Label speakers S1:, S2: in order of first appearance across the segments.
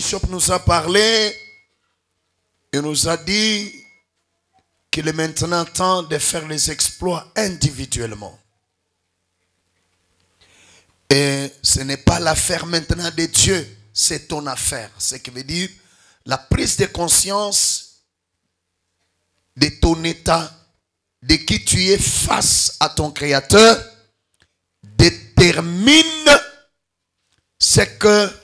S1: Bishop nous a parlé et nous a dit qu'il est maintenant temps de faire les exploits individuellement. Et ce n'est pas l'affaire maintenant de Dieu, c'est ton affaire. Ce qui veut dire la prise de conscience de ton état, de qui tu es face à ton Créateur, détermine ce que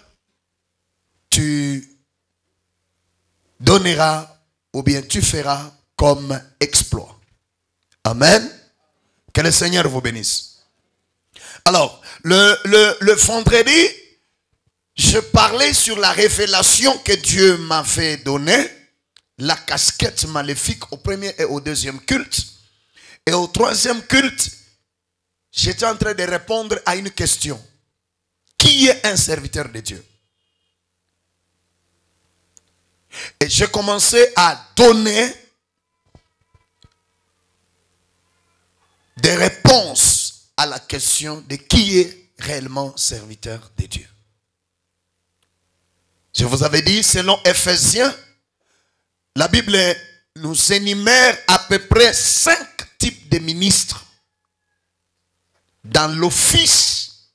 S1: tu donneras ou bien tu feras comme exploit. Amen. Que le Seigneur vous bénisse. Alors, le vendredi, je parlais sur la révélation que Dieu m'avait donnée, la casquette maléfique au premier et au deuxième culte. Et au troisième culte, j'étais en train de répondre à une question. Qui est un serviteur de Dieu? Et j'ai commencé à donner des réponses à la question de qui est réellement serviteur de Dieu. Je vous avais dit, selon Ephésiens, la Bible nous énumère à peu près 5 types de ministres dans l'office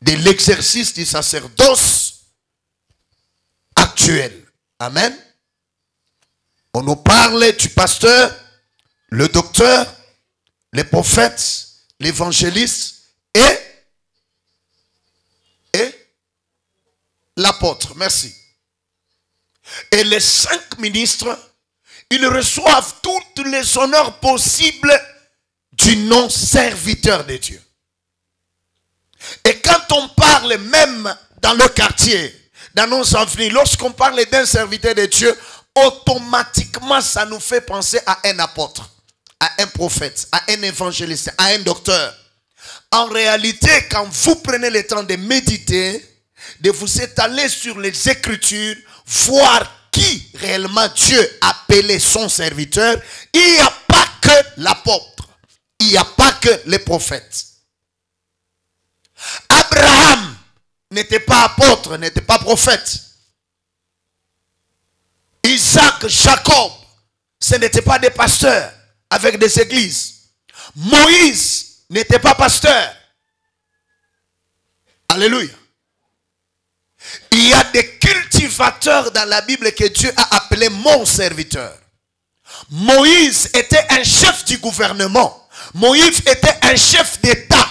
S1: de l'exercice du sacerdoce actuel. Amen. On nous parle du pasteur, le docteur, les prophètes, l'évangéliste et l'apôtre. Merci. Et les 5 ministres, ils reçoivent tous les honneurs possibles du nom serviteur de Dieu. Et quand on parle même dans le quartier, dans nos avenues, lorsqu'on parle d'un serviteur de Dieu, automatiquement ça nous fait penser à un apôtre, à un prophète, à un évangéliste, à un docteur. En réalité, quand vous prenez le temps de méditer, de vous étaler sur les Écritures, voir qui réellement Dieu a appelé son serviteur, il n'y a pas que l'apôtre, il n'y a pas que les prophètes. Abraham n'était pas apôtre, n'était pas prophète. Isaac, Jacob, ce n'étaient pas des pasteurs avec des églises. Moïse n'était pas pasteur. Alléluia. Il y a des cultivateurs dans la Bible que Dieu a appelés mon serviteur. Moïse était un chef du gouvernement. Moïse était un chef d'État.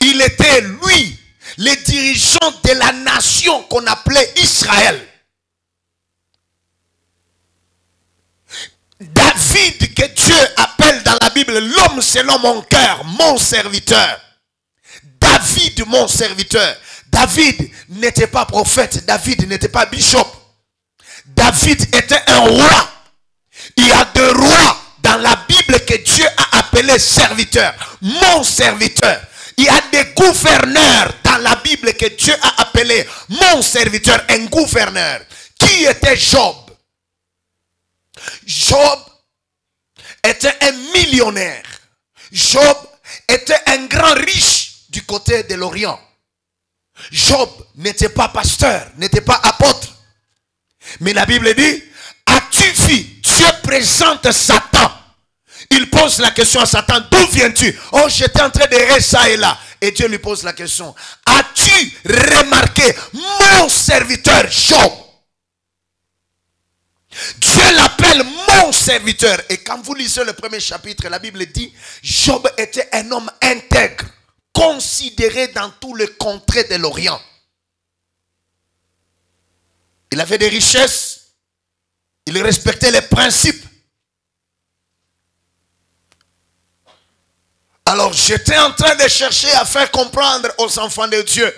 S1: Il était, lui, le dirigeant de la nation qu'on appelait Israël. David, que Dieu appelle dans la Bible l'homme selon mon cœur, mon serviteur. David, mon serviteur. David n'était pas prophète, David n'était pas bishop. David était un roi. Il y a 2 rois dans la Bible que Dieu a appelés serviteurs. Mon serviteur. Il y a des gouverneurs dans la Bible que Dieu a appelé mon serviteur, un gouverneur. Qui était Job? Job était un millionnaire. Job était un grand riche du côté de l'Orient. Job n'était pas pasteur, n'était pas apôtre. Mais la Bible dit, as-tu vu? Dieu présente Satan. Il pose la question à Satan, d'où viens-tu? Oh, j'étais en train de rire ça et là. Et Dieu lui pose la question, as-tu remarqué mon serviteur Job? Dieu l'appelle mon serviteur. Et quand vous lisez le premier chapitre, la Bible dit, Job était un homme intègre, considéré dans tout le contrée de l'Orient. Il avait des richesses, il respectait les principes. Alors j'étais en train de chercher à faire comprendre aux enfants de Dieu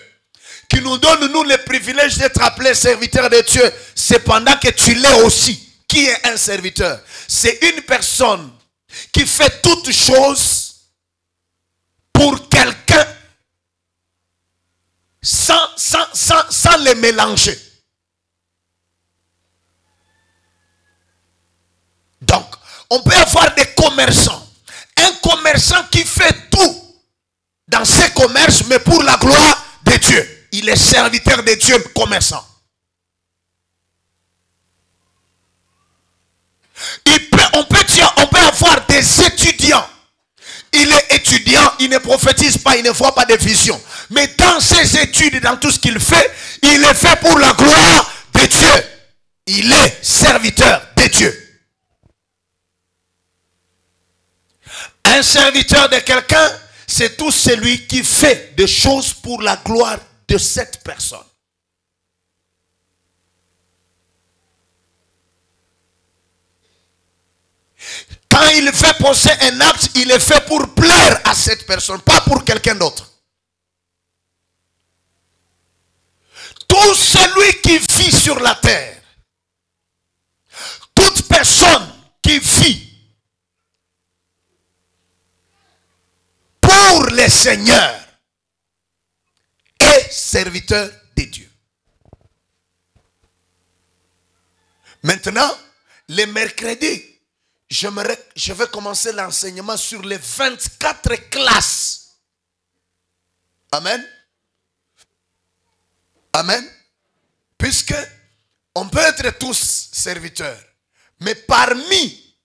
S1: qui nous donnent nous le privilège d'être appelés serviteurs de Dieu, cependant que tu l'es aussi. Qui est un serviteur? C'est une personne qui fait toutes choses pour quelqu'un sans les mélanger. Donc, on peut avoir des commerçants. Un commerçant qui fait tout dans ses commerces, mais pour la gloire de Dieu. Il les serviteurs de Dieu commerçants. On peut avoir des étudiants. Il est étudiant, il ne prophétise pas, il ne voit pas de vision. Mais dans ses études et dans tout ce qu'il fait, il est fait pour la gloire de Dieu. Il est serviteur de Dieu. Un serviteur de quelqu'un, c'est tout celui qui fait des choses pour la gloire de cette personne. Quand il fait poser un acte, il est fait pour plaire à cette personne, pas pour quelqu'un d'autre. Tout celui qui vit sur la terre, toute personne qui vit pour le Seigneur est serviteur de Dieu. Maintenant, le mercredi, je vais commencer l'enseignement sur les 24 classes. Amen. Amen. Puisque on peut être tous serviteurs. Mais parmi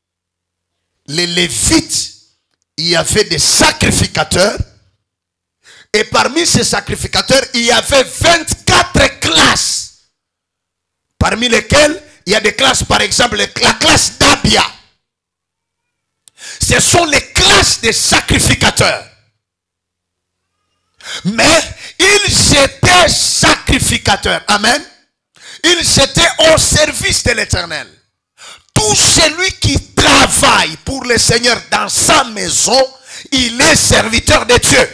S1: les Lévites, il y avait des sacrificateurs. Et parmi ces sacrificateurs, il y avait 24 classes. Parmi lesquelles, il y a des classes, par exemple, la classe d'Abia. Ce sont les classes des sacrificateurs. Mais ils étaient sacrificateurs. Amen. Ils étaient au service de l'Éternel. Tout celui qui travaille pour le Seigneur dans sa maison, il est serviteur de Dieu.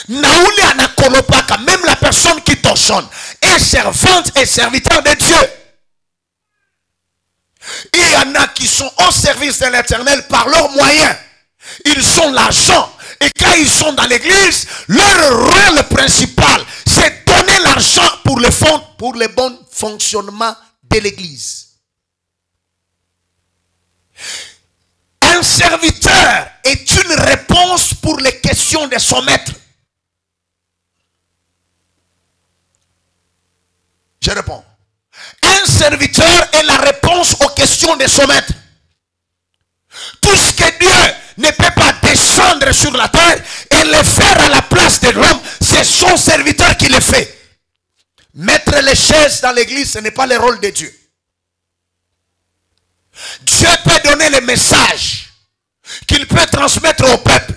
S1: Même la personne qui t'enchaîne est servante et serviteur de Dieu. Il y en a qui sont au service de l'Éternel par leurs moyens. Ils ont l'argent. Et quand ils sont dans l'église, leur rôle principal, c'est donner l'argent pour le bon fonctionnement de l'église. Un serviteur est une réponse pour les questions de son maître. Je réponds. Un serviteur est la réponse aux questions de son maître. Tout ce que Dieu ne peut pas descendre sur la terre et le faire à la place de l'homme, c'est son serviteur qui le fait. Mettre les chaises dans l'église, ce n'est pas le rôle de Dieu. Dieu peut donner le message qu'il peut transmettre au peuple.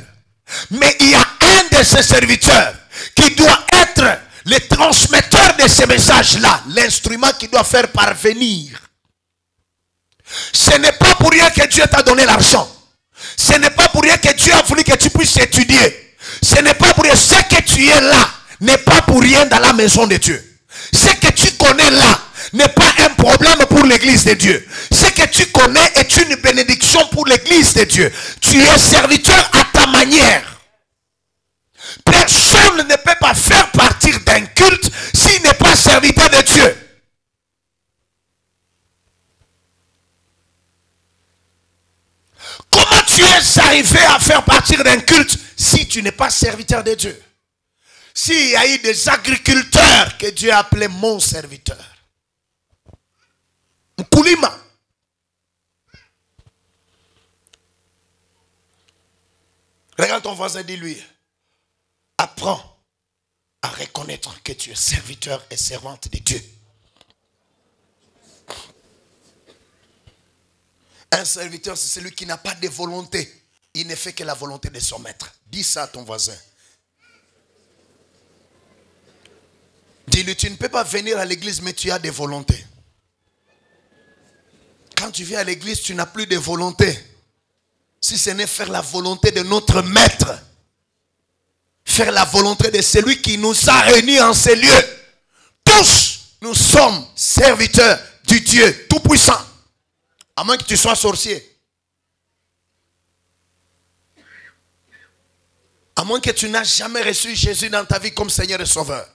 S1: Mais il y a un de ses serviteurs qui doit être le transmetteur de ces messages-là, l'instrument qui doit faire parvenir. Ce n'est pas pour rien que Dieu t'a donné l'argent. Ce n'est pas pour rien que Dieu a voulu que tu puisses étudier. Ce n'est pas pour rien. Ce que tu es là n'est pas pour rien dans la maison de Dieu. Ce que tu connais là n'est pas un problème pour l'église de Dieu. Ce que tu connais est une bénédiction pour l'église de Dieu. Tu es serviteur à ta manière. Personne ne peut pas faire partir d'un culte s'il n'est pas serviteur de Dieu. Comment tu es arrivé à faire partir d'un culte si tu n'es pas serviteur de Dieu? S'il y a eu des agriculteurs que Dieu a appelés mon serviteur. Mkulima. Regarde ton voisin, dis-lui. Apprends à reconnaître que tu es serviteur et servante de Dieu. Un serviteur, c'est celui qui n'a pas de volonté. Il ne fait que la volonté de son maître. Dis ça à ton voisin. Dis-lui, tu ne peux pas venir à l'église, mais tu as des volontés. Quand tu viens à l'église, tu n'as plus de volonté. Si ce n'est faire la volonté de notre maître. Faire la volonté de celui qui nous a réunis en ces lieux. Tous, nous sommes serviteurs du Dieu Tout-Puissant. À moins que tu sois sorcier. À moins que tu n'as jamais reçu Jésus dans ta vie comme Seigneur et Sauveur.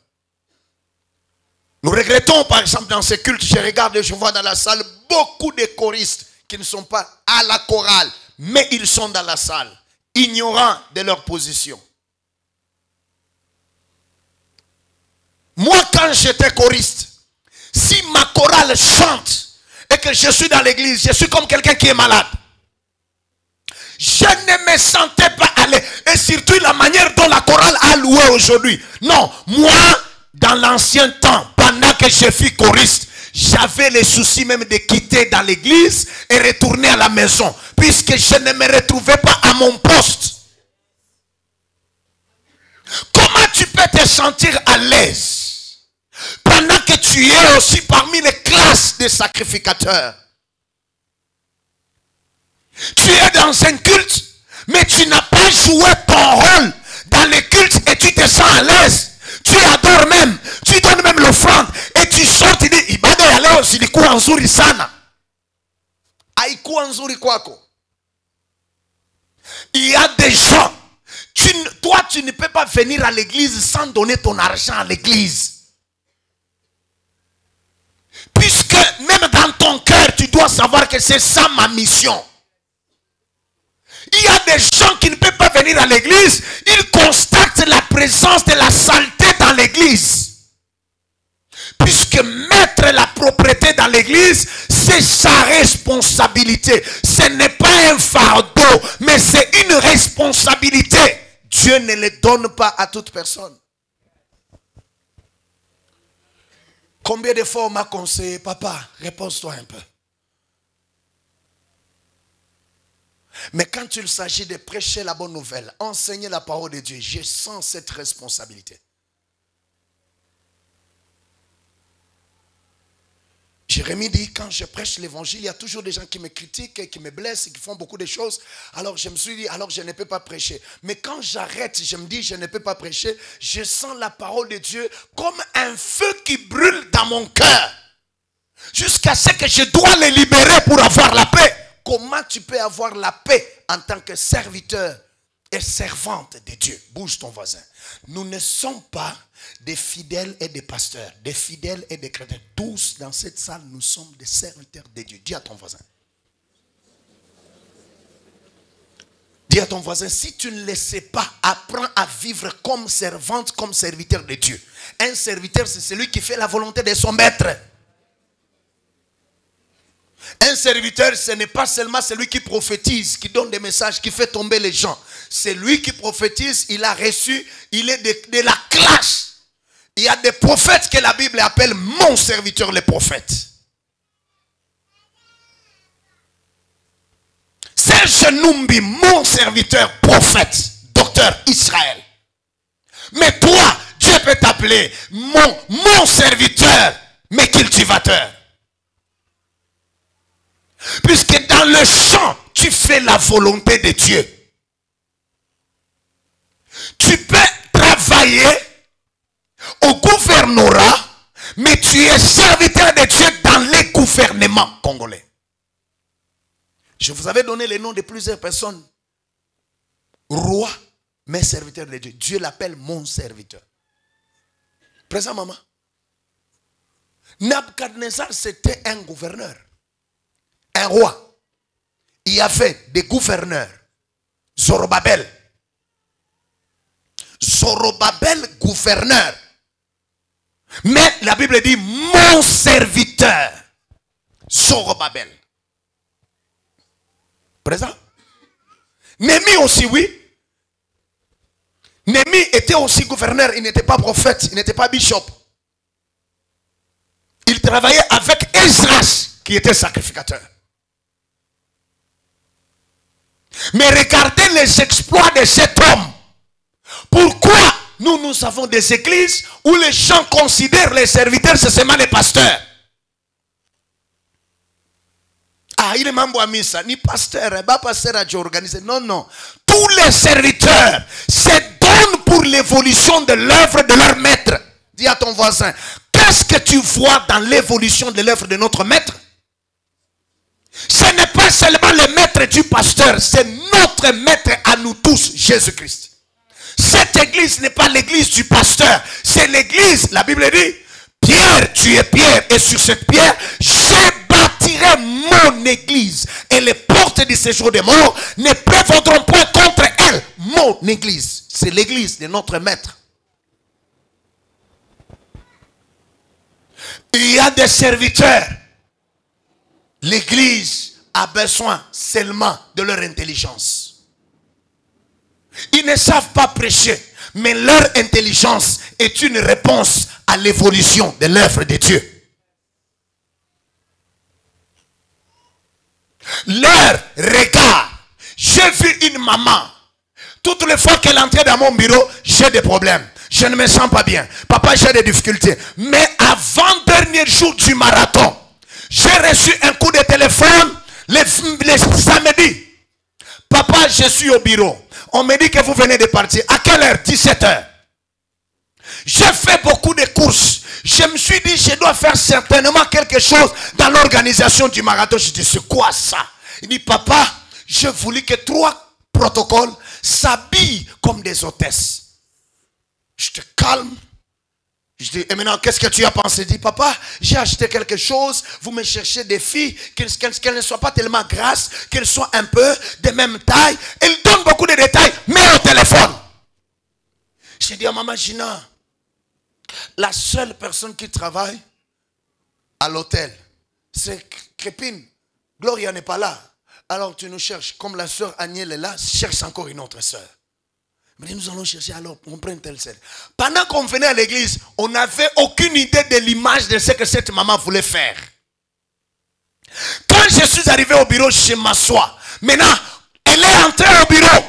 S1: Nous regrettons, par exemple, dans ces cultes, je regarde et je vois dans la salle beaucoup de choristes qui ne sont pas à la chorale, mais ils sont dans la salle, ignorants de leur position. quand j'étais choriste, si ma chorale chante et que je suis dans l'église, je suis comme quelqu'un qui est malade. Je ne me sentais pas aller. Et surtout la manière dont la chorale a loué aujourd'hui. Non, moi, dans l'ancien temps, pendant que je fus choriste, j'avais les soucis même de quitter dans l'église et retourner à la maison. Puisque je ne me retrouvais pas à mon poste. Comment tu peux te sentir à l'aise pendant que tu es aussi parmi les classes des sacrificateurs? Tu es dans un culte, mais tu n'as pas joué ton rôle dans le culte et tu te sens à l'aise. Tu adores même, tu donnes même l'offrande et tu sors, tu dis, ibada ya leo silikuwa nzuri sana. Haikuwa nzuri kwako. Il y a des gens, toi tu ne peux pas venir à l'église sans donner ton argent à l'église. Puisque même dans ton cœur, tu dois savoir que c'est ça ma mission. Il y a des gens qui ne peuvent pas venir à l'église. Ils constatent la présence de la saleté dans l'église. Puisque mettre la propreté dans l'église, c'est sa responsabilité. Ce n'est pas un fardeau, mais c'est une responsabilité. Dieu ne le donne pas à toute personne. Combien de fois on m'a conseillé, papa, repose-toi un peu. Mais quand il s'agit de prêcher la bonne nouvelle, enseigner la parole de Dieu, je sens cette responsabilité. Jérémie dit, quand je prêche l'évangile, il y a toujours des gens qui me critiquent, qui me blessent, qui font beaucoup de choses. Alors je me suis dit, alors je ne peux pas prêcher. Mais quand j'arrête, je me dis, je ne peux pas prêcher, je sens la parole de Dieu comme un feu qui brûle dans mon cœur. Jusqu'à ce que je dois les libérer pour avoir la paix. Comment tu peux avoir la paix en tant que serviteur et servante de Dieu? Bouge ton voisin. Nous ne sommes pas des fidèles et des pasteurs, des fidèles et des chrétiens. Tous dans cette salle, nous sommes des serviteurs de Dieu. Dis à ton voisin. Dis à ton voisin, si tu ne le sais pas, apprends à vivre comme servante, comme serviteur de Dieu. Un serviteur, c'est celui qui fait la volonté de son maître. Un serviteur, ce n'est pas seulement celui qui prophétise, qui donne des messages, qui fait tomber les gens. C'est lui qui prophétise, il a reçu, il est de la classe. Il y a des prophètes que la Bible appelle mon serviteur, les prophètes. Serge Numbi, mon serviteur, prophète, docteur Israël. Mais toi, Dieu peut t'appeler mon serviteur, mais cultivateur. Puisque dans le champ, tu fais la volonté de Dieu. Tu peux travailler au gouvernorat, mais tu es serviteur de Dieu dans les gouvernements congolais. Je vous avais donné les noms de plusieurs personnes. Roi, mais serviteur de Dieu. Dieu l'appelle mon serviteur. Présent, maman. Nabuchodonosor, c'était un gouverneur. Un roi. Il y avait des gouverneurs. Zorobabel. Zorobabel, gouverneur. Mais la Bible dit mon serviteur. Zorobabel. Présent. Néhémie aussi, oui. Néhémie était aussi gouverneur. Il n'était pas prophète. Il n'était pas bishop. Il travaillait avec Esdras, qui était sacrificateur. Mais regardez les exploits de cet homme. Pourquoi nous avons des églises où les gens considèrent les serviteurs, c'est seulement les pasteurs? Ah, il est membre à Missa, ni pasteur, pas pasteur à organiser. Non, non. Tous les serviteurs se donnent pour l'évolution de l'œuvre de leur maître. Dis à ton voisin, qu'est-ce que tu vois dans l'évolution de l'œuvre de notre maître? Ce n'est pas seulement le maître du pasteur, c'est notre maître à nous tous, Jésus-Christ. Cette église n'est pas l'église du pasteur, c'est l'église, la Bible dit, Pierre, tu es Pierre, et sur cette pierre, je bâtirai mon église, et les portes du séjour des morts ne prévaudront point contre elle. Mon église, c'est l'église de notre maître. Il y a des serviteurs. L'église a besoin seulement de leur intelligence. Ils ne savent pas prêcher, mais leur intelligence est une réponse à l'évolution de l'œuvre de Dieu. Leur regard. J'ai vu une maman. Toutes les fois qu'elle entrait dans mon bureau, j'ai des problèmes. Je ne me sens pas bien. Papa, j'ai des difficultés. Mais avant-dernier jour du marathon, j'ai reçu un coup de téléphone les samedis. Papa, je suis au bureau. On me dit que vous venez de partir. À quelle heure? 17h. J'ai fait beaucoup de courses. Je me suis dit, je dois faire certainement quelque chose dans l'organisation du marathon. Je dis, c'est quoi ça? Il dit, papa, je voulais que 3 protocoles s'habillent comme des hôtesses. Je te calme. Je dis, et maintenant, qu'est-ce que tu as pensé? Il dit, papa, j'ai acheté quelque chose. Vous me cherchez des filles, qu'elles ne soient pas tellement grasses, qu'elles soient un peu de même taille. Elle donne beaucoup de détails, mais au téléphone. J'ai dit à maman Gina, la seule personne qui travaille à l'hôtel, c'est Crépine. Gloria n'est pas là. Alors tu nous cherches, comme la soeur Agnès est là, cherche encore une autre soeur. Mais nous allons chercher, alors on prend telle soeur. Pendant qu'on venait à l'église, on n'avait aucune idée de l'image de ce que cette maman voulait faire. Quand je suis arrivé au bureau, je m'assois. Maintenant, elle est entrée au bureau.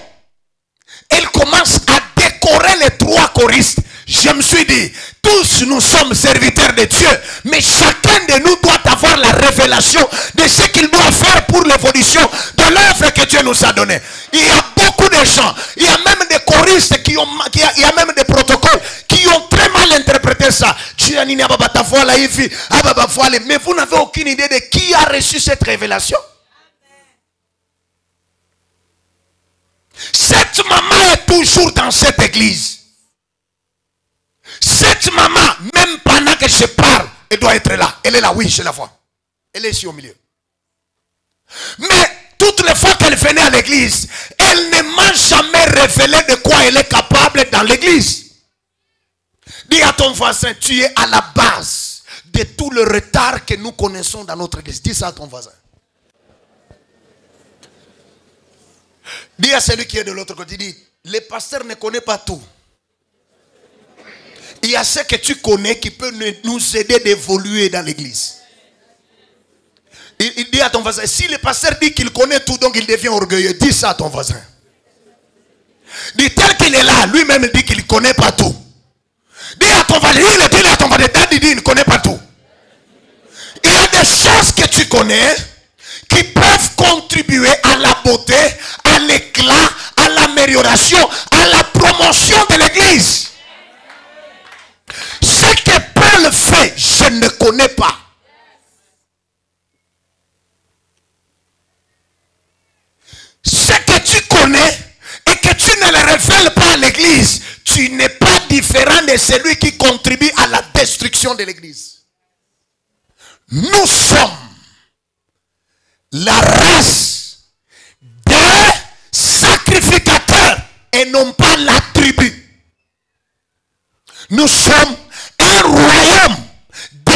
S1: Elle commence à décorer les 3 choristes. Je me suis dit, tous nous sommes serviteurs de Dieu, mais chacun de nous doit avoir la révélation de ce qu'il doit faire pour l'évolution de l'œuvre que Dieu nous a donnée. Il y a beaucoup de gens, il y a même des choristes il y a même des protocoles qui ont très mal interprété ça. Mais vous n'avez aucune idée de qui a reçu cette révélation. Cette maman est toujours dans cette église. Cette maman, même pendant que je parle, elle doit être là. Elle est là, oui, je la vois. Elle est ici au milieu. Mais toutes les fois qu'elle venait à l'église, elle ne m'a jamais révélé de quoi elle est capable dans l'église. Dis à ton voisin, tu es à la base de tout le retard que nous connaissons dans notre église. Dis ça à ton voisin. Dis à celui qui est de l'autre côté, dis, le pasteur ne connaît pas tout. Il y a ce que tu connais qui peut nous aider d'évoluer dans l'église. Il dit à ton voisin, si le pasteur dit qu'il connaît tout, donc il devient orgueilleux. Dis ça à ton voisin. Dis tel qu'il est là, lui-même il dit qu'il ne connaît pas tout. Dis à ton voisin, il dit à ton voisin, il dit il ne connaît pas tout. Il y a des choses que tu connais qui peuvent contribuer à la beauté, à l'éclat, à l'amélioration, à la promotion de l'église. Ce que Paul fait, je ne connais pas. Ce que tu connais et que tu ne le révèles pas à l'église, tu n'es pas différent de celui qui contribue à la destruction de l'église. Nous sommes la race des sacrificateurs et non pas la tribu. Nous sommes un royaume de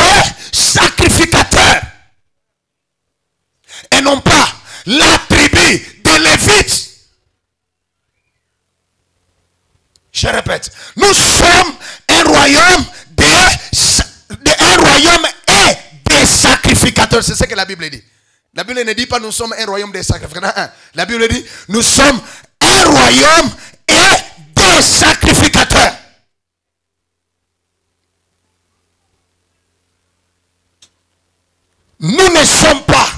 S1: sacrificateurs et non pas la tribu de Lévites. Je répète, nous sommes un royaume et des sacrificateurs. C'est ce que la Bible dit. La Bible ne dit pas nous sommes un royaume des sacrificateurs. La Bible dit nous sommes un royaume et des sacrificateurs. Nous ne sommes pas,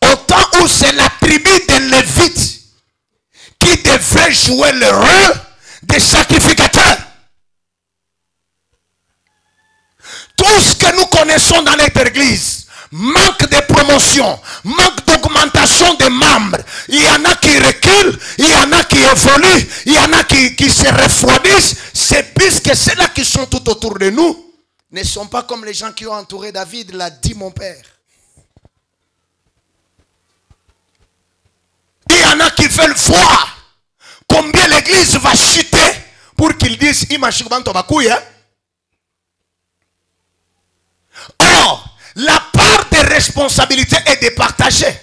S1: au temps où c'est la tribu de Lévites qui devrait jouer le rôle des sacrificateurs. Tout ce que nous connaissons dans notre église, manque de promotion, manque d'augmentation des membres. Il y en a qui reculent, il y en a qui évoluent, il y en a qui se refroidissent. C'est puisque ceux-là qui sont tout autour de nous ne sont pas comme les gens qui ont entouré David, l'a dit mon père. Il y en a qui veulent voir combien l'église va chuter pour qu'ils disent Or, responsabilité est de partager.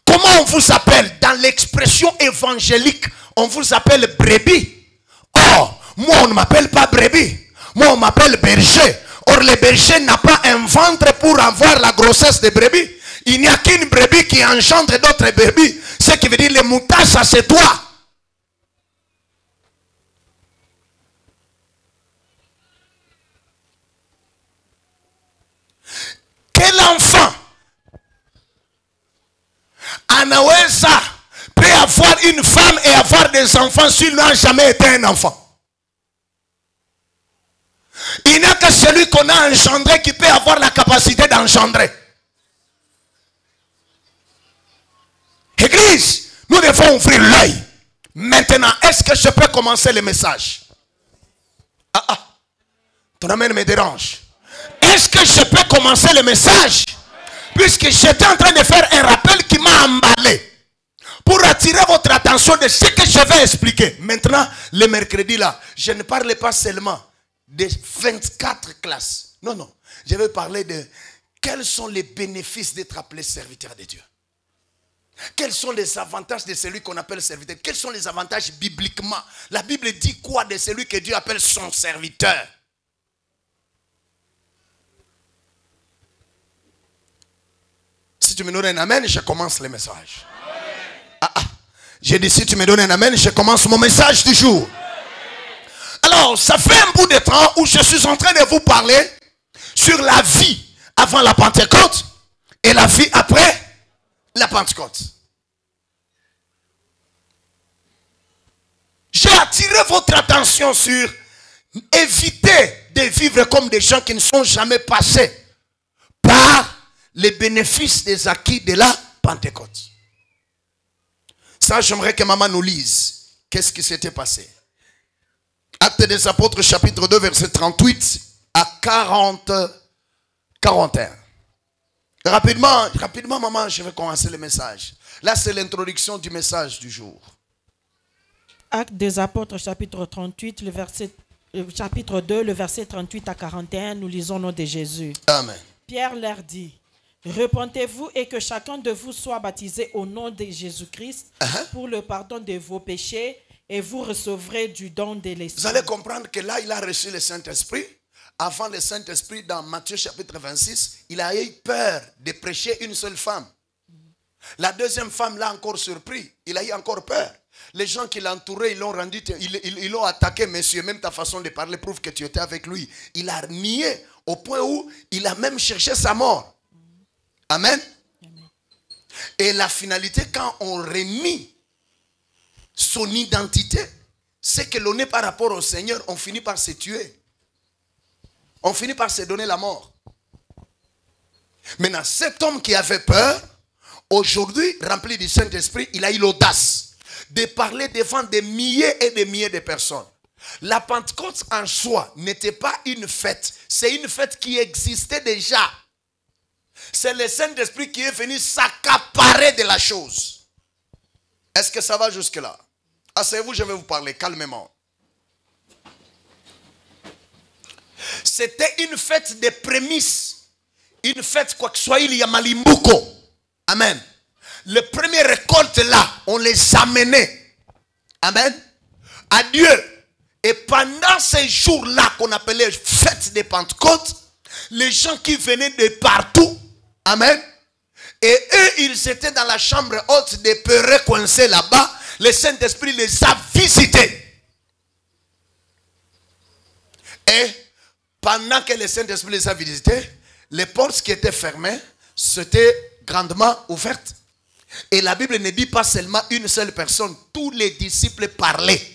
S1: Comment on vous appelle? Dans l'expression évangélique, on vous appelle brebis. Or, moi on ne m'appelle pas brebis. Moi on m'appelle berger. Or le berger n'a pas un ventre pour avoir la grossesse de brebis. Il n'y a qu'une brebis qui engendre d'autres brebis. Ce qui veut dire les moutons, ça c'est toi. Quel enfant anaweza peut avoir une femme et avoir des enfants s'il n'a jamais été un enfant? Il n'y a que celui qu'on a engendré qui peut avoir la capacité d'engendrer. Église, nous devons ouvrir l'œil. Maintenant, est-ce que je peux commencer le message? Ton amène me dérange. Est-ce que je peux commencer le message? Puisque j'étais en train de faire un rappel qui m'a emballé. Pour attirer votre attention de ce que je vais expliquer. Maintenant, le mercredi là, je ne parle pas seulement des 24 classes. Non, non. Je vais parler de quels sont les bénéfices d'être appelé serviteur de Dieu. Quels sont les avantages de celui qu'on appelle serviteur? Quels sont les avantages bibliquement? La Bible dit quoi de celui que Dieu appelle son serviteur? Si tu me donnes un amen, je commence le message. J'ai dit si tu me donnes un amen, je commence mon message du jour. Alors, ça fait un bout de temps où je suis en train de vous parler sur la vie avant la Pentecôte et la vie après la Pentecôte. J'ai attiré votre attention sur éviter de vivre comme des gens qui ne sont jamais passés par les bénéfices des acquis de la Pentecôte. Ça, j'aimerais que maman nous lise. Qu'est-ce qui s'était passé? Actes des Apôtres, chapitre 2, verset 38 à 41. Rapidement, maman, je vais commencer le message. Là, c'est l'introduction du message du jour.
S2: Actes des Apôtres, chapitre 38, chapitre 2, le verset 38 à 41, nous lisons au nom de Jésus.
S1: Amen.
S2: Pierre leur dit: repentez-vous et que chacun de vous soit baptisé au nom de Jésus-Christ pour le pardon de vos péchés et vous recevrez du don de l'Esprit.
S1: Vous allez comprendre que là, il a reçu le Saint-Esprit. Avant le Saint-Esprit, dans Matthieu chapitre 26, il a eu peur de prêcher une seule femme. La deuxième femme l'a encore surpris. Il a eu encore peur. Les gens qui l'entouraient, ils l'ont rendu, ils l'ont attaqué, monsieur. Même ta façon de parler prouve que tu étais avec lui. Il a nié au point où il a même cherché sa mort. Amen. Et la finalité, quand on renie son identité, c'est que l'on est par rapport au Seigneur, on finit par se tuer. On finit par se donner la mort. Maintenant, cet homme qui avait peur, aujourd'hui, rempli du Saint-Esprit, il a eu l'audace de parler devant des milliers et des milliers de personnes. La Pentecôte en soi n'était pas une fête. C'est une fête qui existait déjà. C'est le Saint-Esprit qui est venu s'accaparer de la chose. Est-ce que ça va jusque-là? Asseyez-vous, je vais vous parler calmement. C'était une fête de prémices. Une fête, quoi que soit, il y a Malimbuko. Amen. Les premières récoltes là, on les amenait. Amen. À Dieu. Et pendant ces jours-là qu'on appelait fête de Pentecôte, les gens qui venaient de partout, amen, et eux, ils étaient dans la chambre haute des peureux coincés là-bas, le Saint-Esprit les a visités. Et pendant que le Saint-Esprit les a visités, les portes qui étaient fermées, s'étaient grandement ouvertes. Et la Bible ne dit pas seulement une seule personne, tous les disciples parlaient.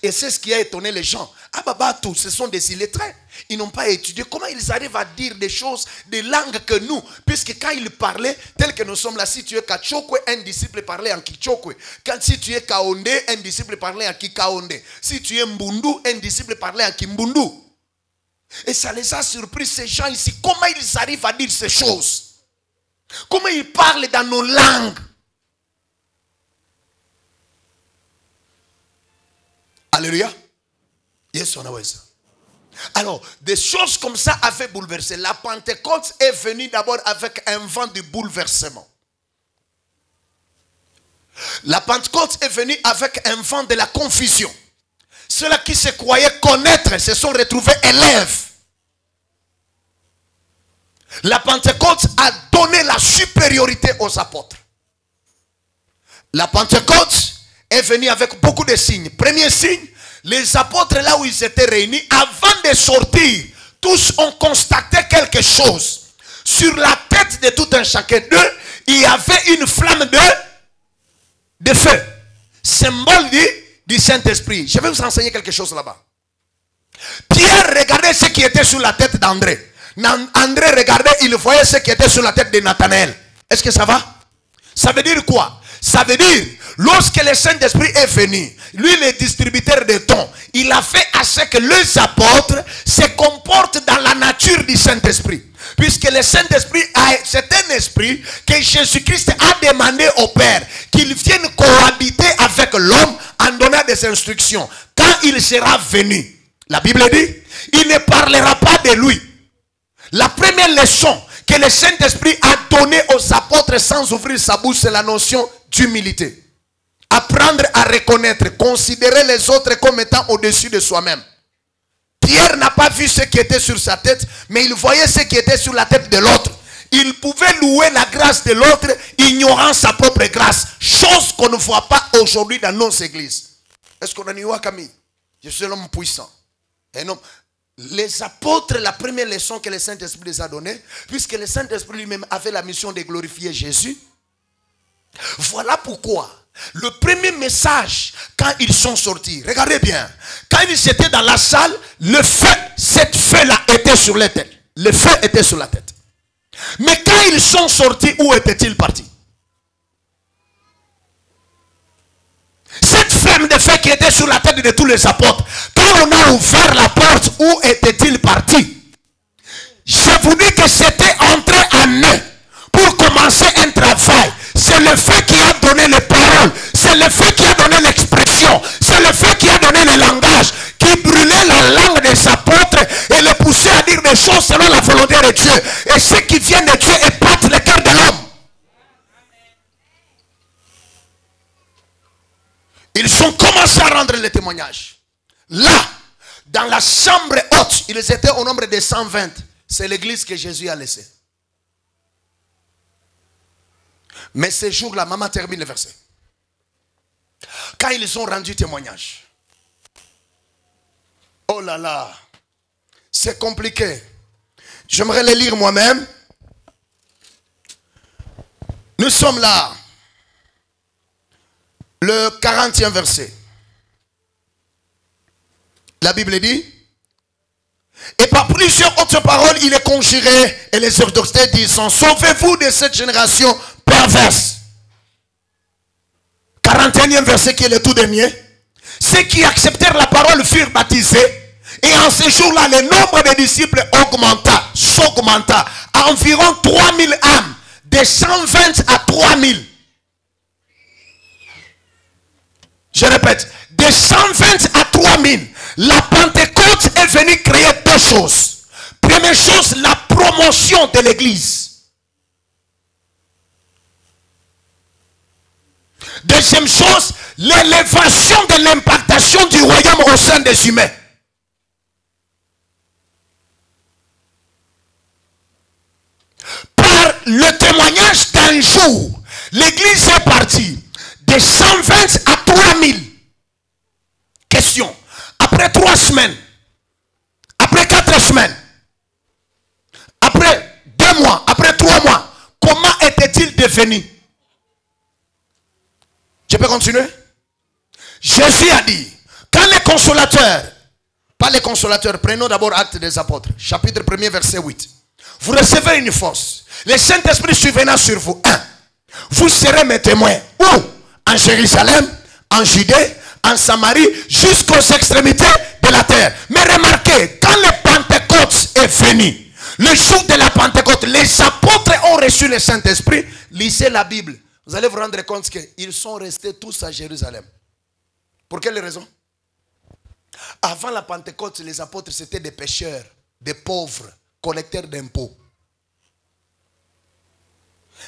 S1: Et c'est ce qui a étonné les gens. Ah baba, tous, ce sont des illettrés. Ils n'ont pas étudié. Comment ils arrivent à dire des choses, des langues que nous? Puisque quand ils parlaient, tel que nous sommes là, si tu es Kachokwe, un disciple parlait en Kichokwe. Quand si tu es Kaonde, un disciple parlait en Kikaonde. Si tu es Mbundu, un disciple parlait en Kimbundu. Et ça les a surpris, ces gens ici. Comment ils arrivent à dire ces choses? Comment ils parlent dans nos langues? Alléluia. Yes, on a ça. Alors, des choses comme ça avaient bouleversé. La Pentecôte est venue d'abord avec un vent de bouleversement. La Pentecôte est venue avec un vent de la confusion. Ceux-là qui se croyaient connaître se sont retrouvés élèves. La Pentecôte a donné la supériorité aux apôtres. La Pentecôte est venue avec beaucoup de signes. Premier signe, les apôtres là où ils étaient réunis, avant de sortir, tous ont constaté quelque chose. Sur la tête de tout un chacun d'eux, il y avait une flamme de feu. Symbole du Saint-Esprit. Je vais vous enseigner quelque chose là-bas. Pierre regardait ce qui était sur la tête d'André. André regardait, il voyait ce qui était sur la tête de Nathanaël. Est-ce que ça va? Ça veut dire quoi? Ça veut dire, lorsque le Saint-Esprit est venu, lui le distributeur de dons, il a fait à ce que les apôtres se comportent dans la nature du Saint-Esprit. Puisque le Saint-Esprit, c'est un esprit que Jésus-Christ a demandé au Père qu'il vienne cohabiter avec l'homme en donnant des instructions. Quand il sera venu, la Bible dit, il ne parlera pas de lui. La première leçon que le Saint-Esprit a donnée aux apôtres sans ouvrir sa bouche, c'est la notion d'humilité. Apprendre à reconnaître, considérer les autres comme étant au-dessus de soi-même. Pierre n'a pas vu ce qui était sur sa tête, mais il voyait ce qui était sur la tête de l'autre. Il pouvait louer la grâce de l'autre, ignorant sa propre grâce. Chose qu'on ne voit pas aujourd'hui dans nos églises. Est-ce qu'on a dit, Camille? Je suis l'homme puissant. Et non. Les apôtres, la première leçon que le Saint-Esprit les a donnée, puisque le Saint-Esprit lui-même avait la mission de glorifier Jésus. Voilà pourquoi le premier message, quand ils sont sortis, regardez bien, quand ils étaient dans la salle, le feu, cette feu-là était sur la tête. Le feu était sur la tête. Mais quand ils sont sortis, où étaient-ils partis? Cette flamme de feu qui était sur la tête de tous les apôtres, quand on a ouvert la porte, où étaient-ils partis? Je vous dis que c'était entré en eux pour commencer un travail. C'est le feu qui a donné les paroles, c'est le feu qui a donné l'expression, c'est le feu qui a donné le langage, qui brûlait la langue des apôtres et les poussait à dire des choses selon la volonté de Dieu. Et ce qui vient de Dieu épate le cœur de l'homme. Ils ont commencé à rendre le témoignage. Là, dans la chambre haute, ils étaient au nombre de 120. C'est l'église que Jésus a laissée. Mais ce jour-là, maman termine le verset. Quand ils ont rendu témoignage. Oh là là. C'est compliqué. J'aimerais les lire moi-même. Nous sommes là. Le 40e verset. La Bible dit. Et par plusieurs autres paroles, il les conjurait et les exhortait, disant, sauvez-vous de cette génération perverse. 41e verset qui est le tout dernier. Ceux qui acceptèrent la parole furent baptisés. Et en ce jour-là, le nombre des disciples s'augmenta à environ 3000 âmes. De 120 à 3000. Je répète, de 120 à 3000. La Pentecôte est venue créer deux choses. Première chose, la promotion de l'église. Deuxième chose, l'élévation de l'impactation du royaume au sein des humains. Par le témoignage d'un jour, l'église est partie de 120 à 3000. Question. Après 3 semaines, après 4 semaines, après 2 mois, après 3 mois, comment était-il devenu? Je peux continuer? Jésus a dit, quand les consolateurs, pas les consolateurs, prenons d'abord Actes des Apôtres, chapitre 1er, verset 8. Vous recevez une force. Le Saint-Esprit survenant sur vous. 1. Vous serez mes témoins. Où? En Jérusalem, en Judée, en Samarie, jusqu'aux extrémités de la terre. Mais remarquez, quand le Pentecôte est venu, le jour de la Pentecôte, les apôtres ont reçu le Saint-Esprit. Lisez la Bible. Vous allez vous rendre compte qu'ils sont restés tous à Jérusalem. Pour quelle raison? Avant la Pentecôte, les apôtres, c'était des pécheurs, des pauvres, collecteurs d'impôts.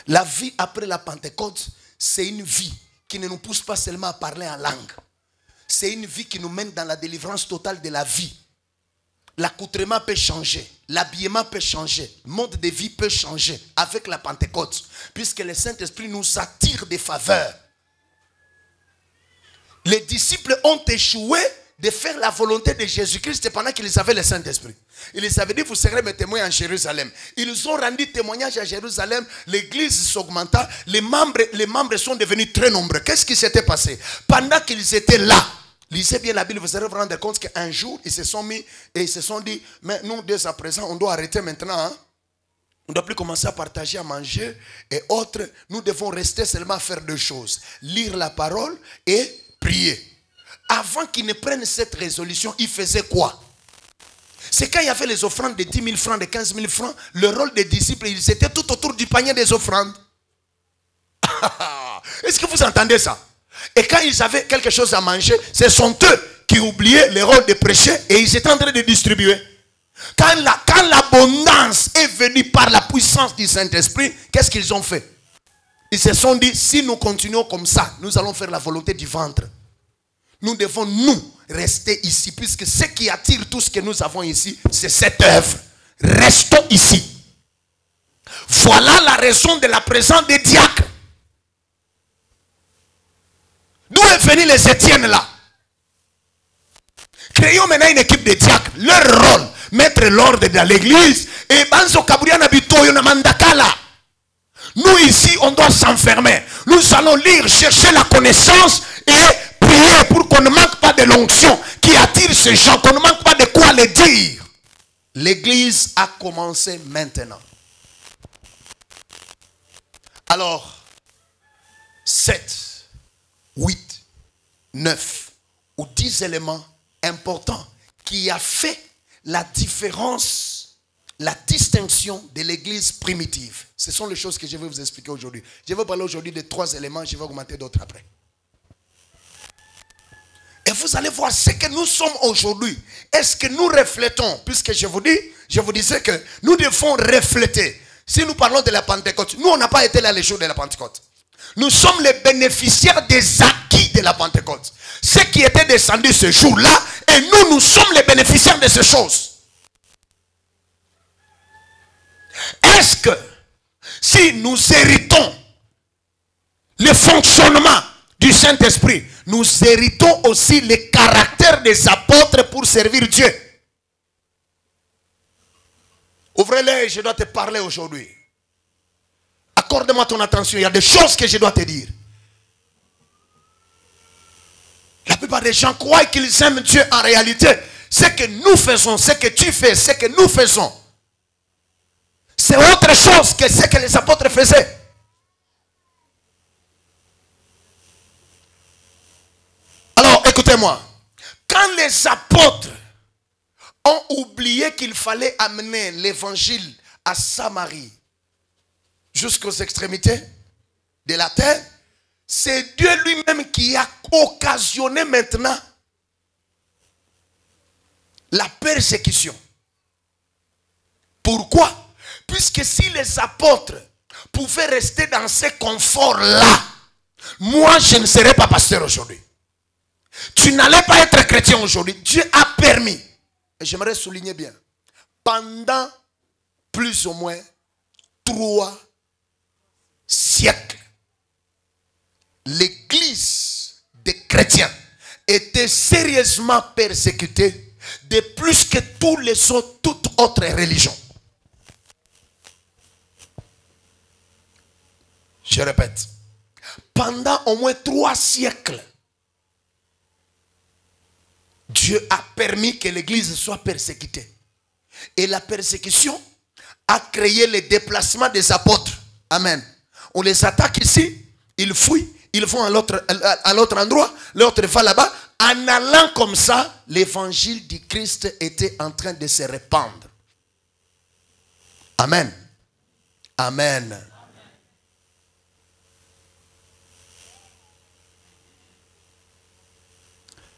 S1: La vie après la Pentecôte, c'est une vie qui ne nous pousse pas seulement à parler en langue. C'est une vie qui nous mène dans la délivrance totale de la vie. L'accoutrement peut changer, l'habillement peut changer, le mode de vie peut changer avec la Pentecôte, puisque le Saint-Esprit nous attire des faveurs. Les disciples ont échoué de faire la volonté de Jésus-Christ pendant qu'ils avaient le Saint-Esprit. Il les avait dit, vous serez mes témoins en Jérusalem. Ils ont rendu témoignage à Jérusalem, l'église s'augmenta, les membres sont devenus très nombreux. Qu'est-ce qui s'était passé? Pendant qu'ils étaient là, lisez bien la Bible, vous allez vous rendre compte qu'un jour, ils se sont mis et ils se sont dit, mais nous, dès à présent, on doit arrêter maintenant. Hein? On ne doit plus commencer à partager, à manger et autres. Nous devons rester seulement à faire deux choses. Lire la parole et prier. Avant qu'ils ne prennent cette résolution, ils faisaient quoi? C'est quand il y avait les offrandes de 10 000 francs, de 15 000 francs, le rôle des disciples, ils étaient tout autour du panier des offrandes. Est-ce que vous entendez ça? Et quand ils avaient quelque chose à manger, ce sont eux qui oubliaient le rôle de prêcher et ils étaient en train de distribuer. Quand l'abondance est venue par la puissance du Saint-Esprit, qu'est-ce qu'ils ont fait? Ils se sont dit, si nous continuons comme ça, nous allons faire la volonté du ventre. Nous devons nous rester ici, puisque ce qui attire tout ce que nous avons ici, c'est cette œuvre. Restons ici. Voilà la raison de la présence des diacres. D'où est venu les Étienne là? Créons maintenant une équipe de diacres. Leur rôle, mettre l'ordre dans l'église. Et Banzo Kabriana Bitoyo Namandakala. Nous ici, on doit s'enfermer. Nous allons lire, chercher la connaissance et prier pour qu'on ne manque pas de l'onction qui attire ces gens, qu'on ne manque pas de quoi les dire. L'église a commencé maintenant. Alors, 7, 8, 9 ou 10 éléments importants qui a fait la différence, la distinction de l'église primitive. Ce sont les choses que je vais vous expliquer aujourd'hui. Je vais parler aujourd'hui de 3 éléments, je vais augmenter d'autres après. Et vous allez voir ce que nous sommes aujourd'hui. Est-ce que nous reflétons? Puisque je vous disais que nous devons refléter. Si nous parlons de la Pentecôte, nous on n'a pas été là les jours de la Pentecôte. Nous sommes les bénéficiaires des acquis de la Pentecôte. Ceux qui étaient descendus ce jour-là, et nous sommes les bénéficiaires de ces choses. Est-ce que si nous héritons le fonctionnement du Saint-Esprit, nous héritons aussi le caractère des apôtres pour servir Dieu? Ouvrez-les, je dois te parler aujourd'hui. Accorde-moi ton attention, il y a des choses que je dois te dire. La plupart des gens croient qu'ils aiment Dieu. En réalité, ce que nous faisons, ce que tu fais, ce que nous faisons, c'est autre chose que ce que les apôtres faisaient. Alors, écoutez-moi. Quand les apôtres ont oublié qu'il fallait amener l'évangile à Samarie jusqu'aux extrémités de la terre, c'est Dieu lui-même qui a occasionné maintenant la persécution. Pourquoi? Puisque si les apôtres pouvaient rester dans ce confort-là, moi je ne serais pas pasteur aujourd'hui. Tu n'allais pas être chrétien aujourd'hui. Dieu a permis, et j'aimerais souligner bien, pendant plus ou moins 3 siècles, l'église des chrétiens était sérieusement persécutée de plus que toute autre religion. Je répète, pendant au moins 3 siècles, Dieu a permis que l'église soit persécutée. Et la persécution a créé le déplacement des apôtres. Amen. On les attaque ici, ils fuient, ils vont à l'autre endroit, l'autre va là-bas. En allant comme ça, l'évangile du Christ était en train de se répandre. Amen. Amen.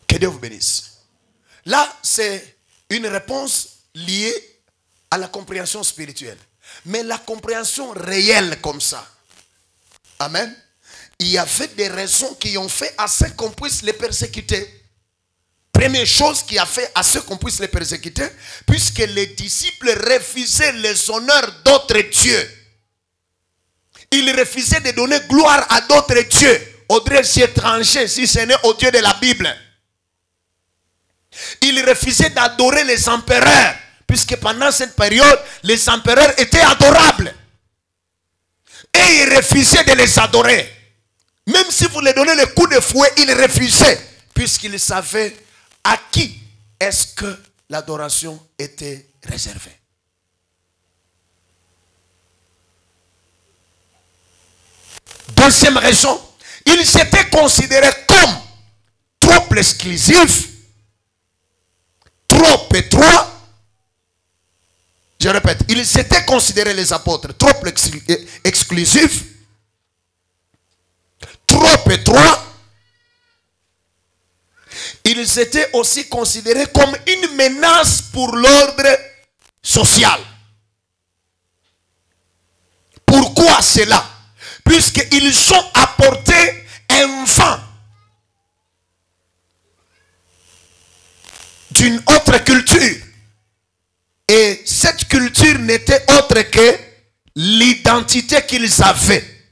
S1: Que Dieu vous bénisse. Là, c'est une réponse liée à la compréhension spirituelle. Mais la compréhension réelle comme ça. Amen. Il y avait des raisons qui ont fait à ce qu'on puisse les persécuter. Première chose qui a fait à ce qu'on puisse les persécuter, puisque les disciples refusaient les honneurs d'autres dieux. Ils refusaient de donner gloire à d'autres dieux, aux dieux étrangers, si ce n'est au Dieu de la Bible. Ils refusaient d'adorer les empereurs, puisque pendant cette période, les empereurs étaient adorables. Et ils refusaient de les adorer. Même si vous leur donnez le coup de fouet, ils refusaient, puisqu'ils savaient à qui est-ce que l'adoration était réservée. Deuxième raison, ils s'étaient considérés comme trop exclusifs, trop étroits. Je répète, ils s'étaient considérés, les apôtres, trop exclusifs, trop étroits. Ils étaient aussi considérés comme une menace pour l'ordre social. Pourquoi cela? Puisqu'ils ont apporté un vent d'une autre culture. Et cette culture n'était autre que l'identité qu'ils avaient.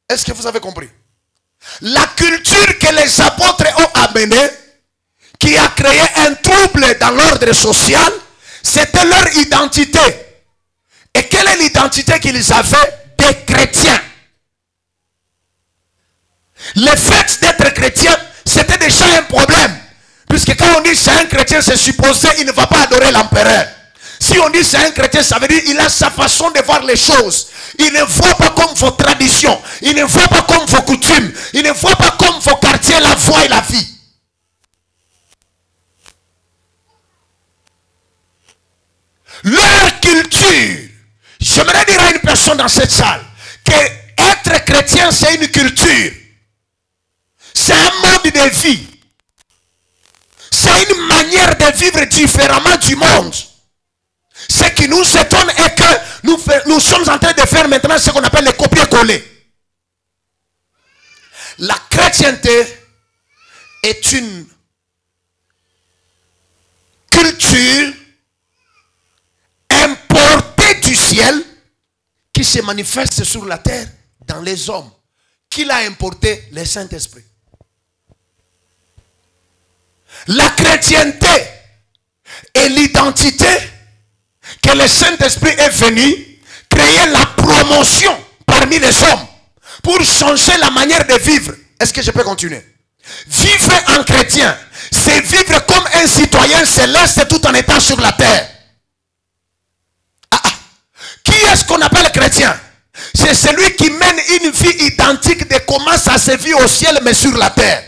S1: Est-ce que vous avez compris? La culture que les apôtres ont amenée, qui a créé un trouble dans l'ordre social, c'était leur identité. Et quelle est l'identité qu'ils avaient? Des chrétiens. Le fait d'être chrétien, c'était déjà un problème. Puisque quand on dit c'est un chrétien, c'est supposé qu'il ne va pas adorer l'empereur. Si on dit c'est un chrétien, ça veut dire qu'il a sa façon de voir les choses. Il ne voit pas comme vos traditions. Il ne voit pas comme vos coutumes. Il ne voit pas comme vos quartiers, la foi et la vie. Leur culture. J'aimerais dire à une personne dans cette salle que être chrétien, c'est une culture. C'est un mode de vie. C'est une manière de vivre différemment du monde. Ce qui nous étonne est que nous sommes en train de faire maintenant ce qu'on appelle le copier-coller. La chrétienté est une culture importée du ciel qui se manifeste sur la terre dans les hommes. Qui l'a importé? Le Saint-Esprit. La chrétienté est l'identité que le Saint-Esprit est venu créer la promotion parmi les hommes pour changer la manière de vivre. Est-ce que je peux continuer? Vivre en chrétien, c'est vivre comme un citoyen céleste tout en étant sur la terre. Qui est-ce qu'on appelle chrétien? C'est celui qui mène une vie identique de comment ça se vit au ciel mais sur la terre.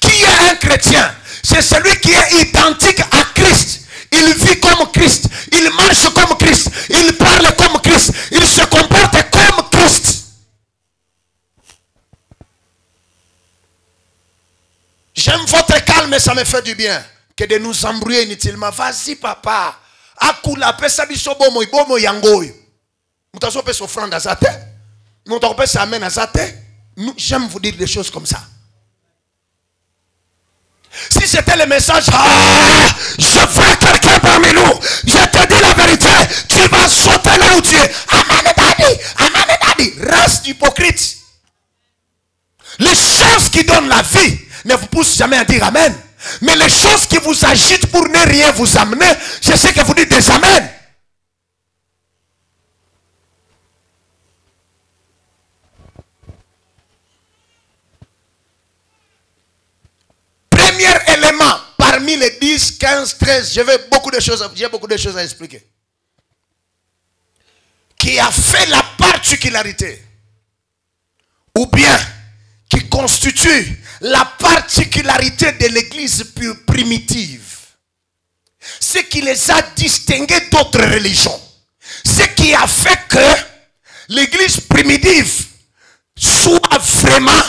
S1: Qui est un chrétien? C'est celui qui est identique à Christ. Il vit comme Christ. Il marche comme Christ. Il parle comme Christ. Il se comporte comme Christ. J'aime votre calme et ça me fait du bien. Que de nous embrouiller inutilement. Vas-y papa. Akula pesa biso bomo ibomo yangoyo. Mutaso pesa offrande azate. Mutaso pesa amen azate. J'aime vous dire des choses comme ça. Si c'était le message, je veux quelqu'un parmi nous. Je te dis la vérité. Tu vas sauter là où tu es. Amen daddy. Amen daddy. Race d'hypocrite. Les choses qui donnent la vie ne vous poussent jamais à dire amen. Mais les choses qui vous agitent pour ne rien vous amener, c'est ce que vous dites des amen. Premier élément parmi les 10, 15, 13, j'ai beaucoup de choses à expliquer. Qui a fait la particularité, ou bien qui constitue la particularité de l'église primitive. Ce qui les a distingués d'autres religions. Ce qui a fait que l'église primitive soit vraiment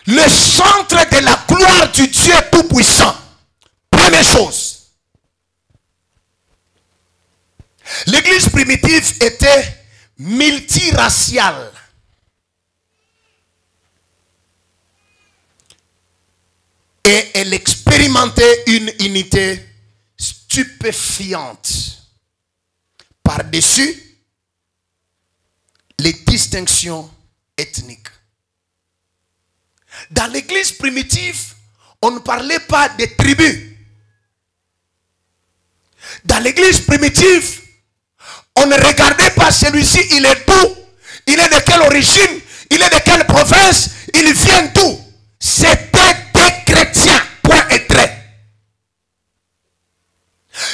S1: le centre de la gloire du Dieu Tout-Puissant. Première chose. L'église primitive était multiraciale. Et elle expérimentait une unité stupéfiante par-dessus les distinctions ethniques. Dans l'église primitive, on ne parlait pas des tribus. Dans l'église primitive, on ne regardait pas celui-ci, il est d'où, il est de quelle origine, il est de quelle province, il vient d'où. C'était des chrétiens, point et trait.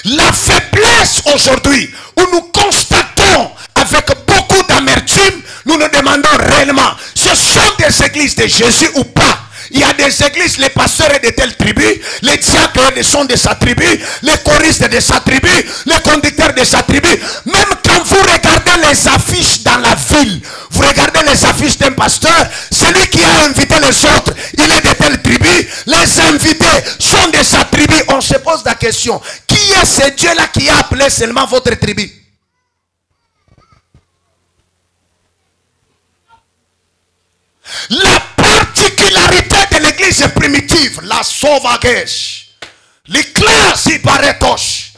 S1: La faiblesse aujourd'hui, où nous constatons avec beaucoup d'amertume, nous nous demandons réellement, ce sont des églises de Jésus ou pas? Il y a des églises, les pasteurs sont de telle tribu, les diacres sont de sa tribu, les choristes de sa tribu, les conducteurs de sa tribu. Même quand vous regardez les affiches dans la ville, vous regardez les affiches d'un pasteur, celui qui a invité les autres, il est de telle tribu, les invités sont de sa tribu. On se pose la question, qui est ce Dieu-là qui a appelé seulement votre tribu? La particularité de l'église primitive, la sauvageuse, les classes ibaretoches,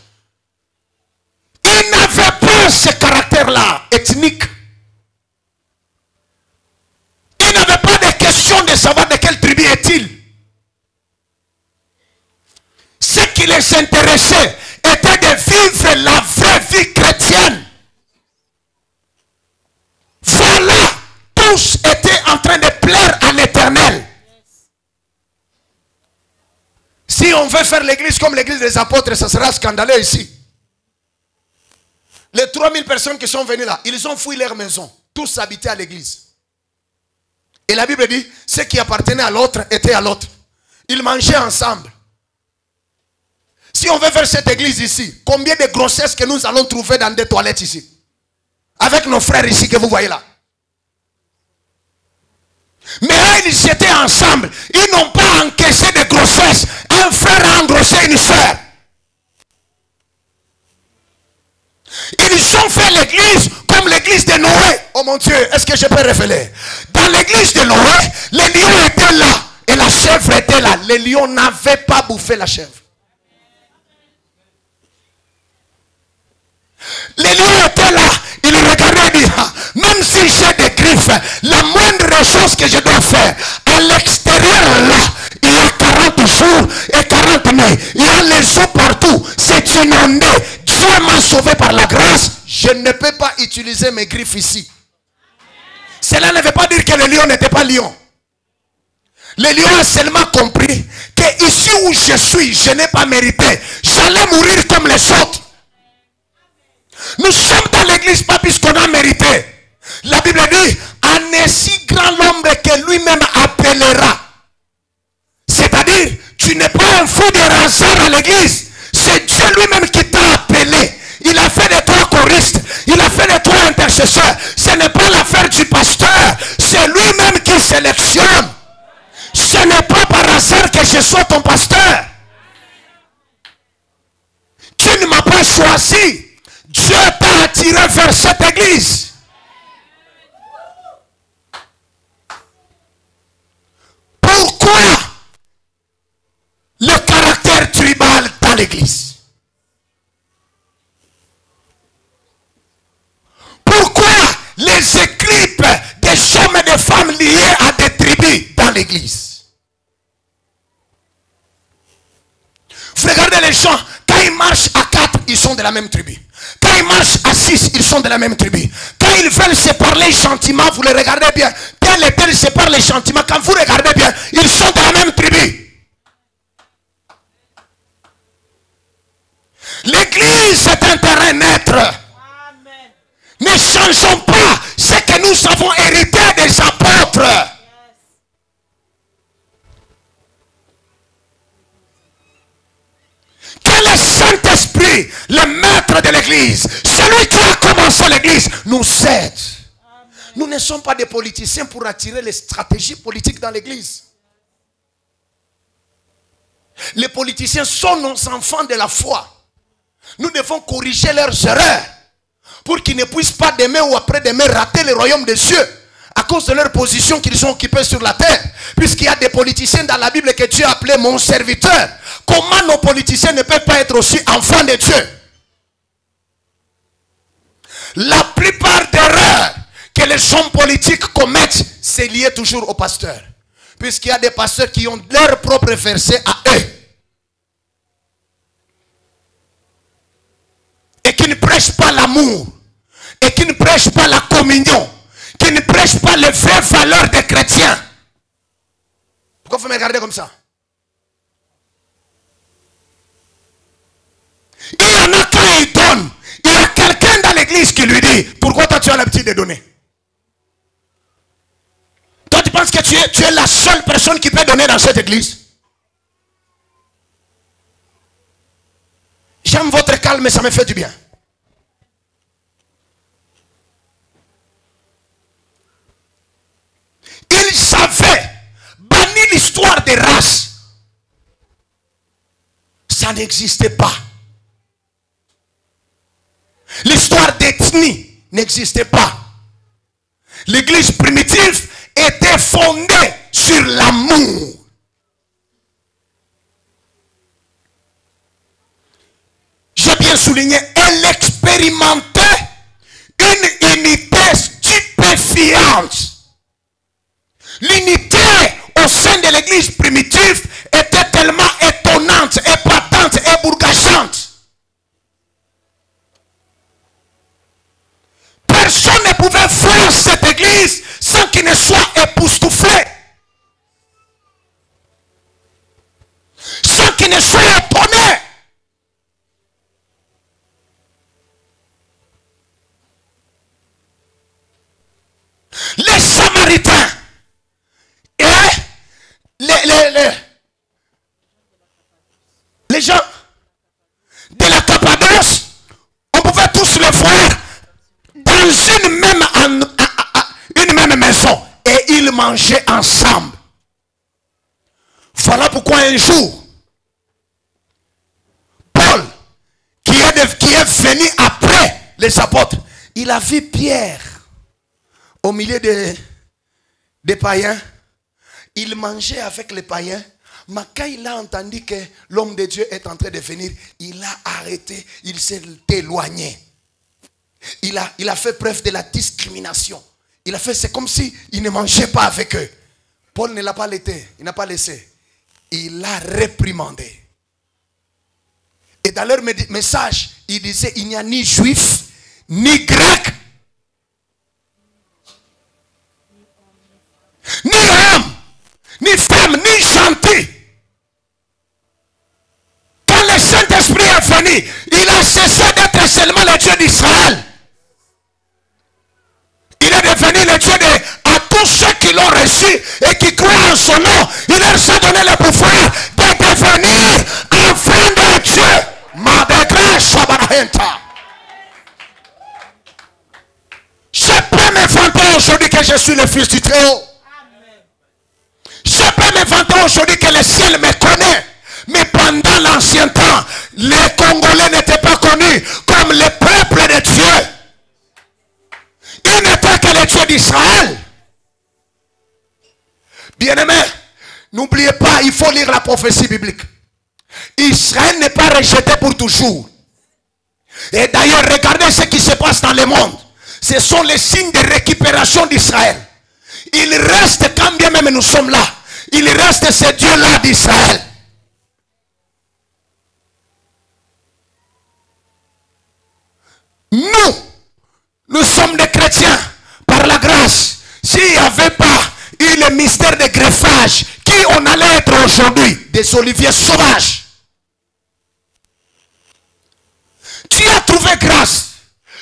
S1: il n'avait pas ce caractère-là ethnique. Il n'avait pas de question de savoir de quelle tribu est-il. Ce qui les intéressait était de vivre la vraie vie chrétienne. Voilà, tous étaient en train de plaire à l'Éternel. Si on veut faire l'église comme l'église des apôtres, ça sera scandaleux ici. Les 3000 personnes qui sont venues là, ils ont fouillé leur maison. Tous habitaient à l'église. Et la Bible dit, ce qui appartenait à l'autre était à l'autre. Ils mangeaient ensemble. Si on veut faire cette église ici, combien de grossesses que nous allons trouver dans des toilettes ici? Avec nos frères ici que vous voyez là. Mais eux, ils étaient ensemble. Ils n'ont pas encaissé de grossesse. Un frère a engrossé une soeur. Ils ont fait l'église comme l'église de Noé. Oh mon Dieu, est-ce que je peux révéler? Dans l'église de Noé, les lions étaient là. Et la chèvre était là. Les lions n'avaient pas bouffé la chèvre. Les lions étaient là. Ils regardaient et disaient, même si j'ai des griffes, la moindre chose que je dois faire, à l'extérieur là, il y a 40 jours et 40 nuits. Il y a les eaux partout. C'est inondé. Dieu m'a sauvé par la grâce. Je ne peux pas utiliser mes griffes ici. Cela ne veut pas dire que le lion n'était pas lion. Le lion a seulement compris que ici où je suis, je n'ai pas mérité. J'allais mourir comme les autres. Nous sommes dans l'église pas puisqu'on a mérité. La Bible dit, en un si grand nombre que lui-même appellera. C'est-à-dire, tu n'es pas un fou de hasard à l'église. C'est Dieu lui-même qui t'a appelé. Il a fait de toi choriste. Il a fait de toi intercesseur. Ce n'est pas l'affaire du pasteur. C'est lui-même qui sélectionne. Ce n'est pas par hasard que je sois ton pasteur. Tu ne m'as pas choisi. Dieu t'a attiré vers cette église. Pourquoi le caractère tribal dans l'église? Pourquoi les équipes des hommes et des femmes liés à des tribus dans l'église? Vous regardez les gens, quand ils marchent à 4, ils sont de la même tribu. Quand ils marchent à 6, ils sont de la même tribu. Quand ils veulent se parler gentiment, vous les regardez bien. Tel et tel se parlent gentiment. Quand vous regardez bien, ils sont de la même tribu. L'église est un terrain neutre. Ne changeons pas ce que nous avons hérité des apôtres. Que le Saint-Esprit, le maître de l'église, celui qui a commencé l'église, nous aide. Nous ne sommes pas des politiciens pour attirer les stratégies politiques dans l'église. Les politiciens sont nos enfants de la foi. Nous devons corriger leurs erreurs pour qu'ils ne puissent pas demain ou après-demain rater le royaume des cieux à cause de leur position qu'ils ont occupée sur la terre. Puisqu'il y a des politiciens dans la Bible que Dieu a appelés mon serviteur. Comment nos politiciens ne peuvent pas être aussi enfants de Dieu? La plupart des erreurs que les hommes politiques commettent, c'est lié toujours aux pasteurs. Puisqu'il y a des pasteurs qui ont leur propre verset à eux. Et qui ne prêchent pas l'amour. Et qui ne prêchent pas la communion. Qui ne prêchent pas les vraies valeurs des chrétiens. Pourquoi vous me regardez comme ça? Il y en a quand ils donnent. Il y a quelqu'un dans l'église qui lui dit, pourquoi toi tu as l'habitude de donner? Toi tu penses que tu es la seule personne qui peut donner dans cette église? J'aime votre calme et ça me fait du bien. Ils avaient banni l'histoire des races. Ça n'existait pas. L'histoire d'ethnie n'existait pas. L'église primitive était fondée sur l'amour. J'ai bien souligné, elle expérimentait une unité stupéfiante. L'unité au sein de l'église primitive était tellement étonnante, épatante et bourgageante. Personne ne pouvait voir cette église sans qu'il ne soit époustouflé. Sans qu'il ne soit étonné. Les Samaritains et les gens de la Cappadoce, on pouvait tous les voir dans une même maison et ils mangeaient ensemble. Voilà pourquoi un jour Paul, qui est venu après les apôtres, il a vu Pierre au milieu des païens. Il mangeait avec les païens. Mais quand il a entendu que l'homme de Dieu est en train de venir, il a arrêté, il s'est éloigné. Il a fait preuve de la discrimination. Il a fait, c'est comme si il ne mangeait pas avec eux. Paul ne l'a pas laissé, il n'a pas laissé. Il l'a réprimandé. Et dans leur message, il disait, il n'y a ni juif, ni grec, ni homme, ni femme, ni gentil. Quand le Saint-Esprit est venu, il a cessé d'être seulement le Dieu d'Israël. Il est devenu le Dieu à tous ceux qui l'ont reçu et qui croient en son nom. Il leur a donné le pouvoir de devenir enfants de Dieu. Je peux me vanter aujourd'hui que je suis le fils du Très-Haut. Je peux me vanter aujourd'hui que le ciel me connaît. Mais pendant l'ancien temps, les Congolais n'étaient pas connus comme le peuple de Dieu. Ils n'étaient que le Dieu d'Israël. Bien-aimés, n'oubliez pas, il faut lire la prophétie biblique. Israël n'est pas rejeté pour toujours. Et d'ailleurs, regardez ce qui se passe dans le monde. Ce sont les signes de récupération d'Israël. Il reste, quand bien même nous sommes là, il reste ce Dieu-là d'Israël. Nous sommes des chrétiens par la grâce. S'il n'y avait pas eu le mystère de greffage, qui on allait être aujourd'hui? Des oliviers sauvages. Tu as trouvé grâce,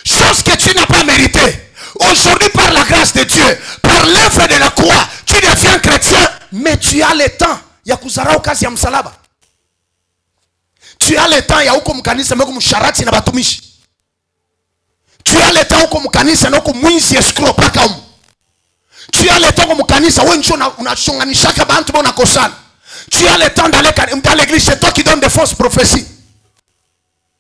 S1: chose que tu n'as pas méritée. Aujourd'hui, par la grâce de Dieu, par l'œuvre de la croix, tu deviens chrétien, mais tu as le temps. Yakuzara okazi ya msalaba. Tu as le temps ya huko mkanisa meko msharati na batumishi. Tu as le temps huko mkanisa na huko mwinzi escrow paka umu. Tu as le temps huko mkanisa wewe ndio unachonganishaka bantu bona kosana. Tu as le temps d'aller dans l'église, c'est toi qui donnes des fausses prophéties.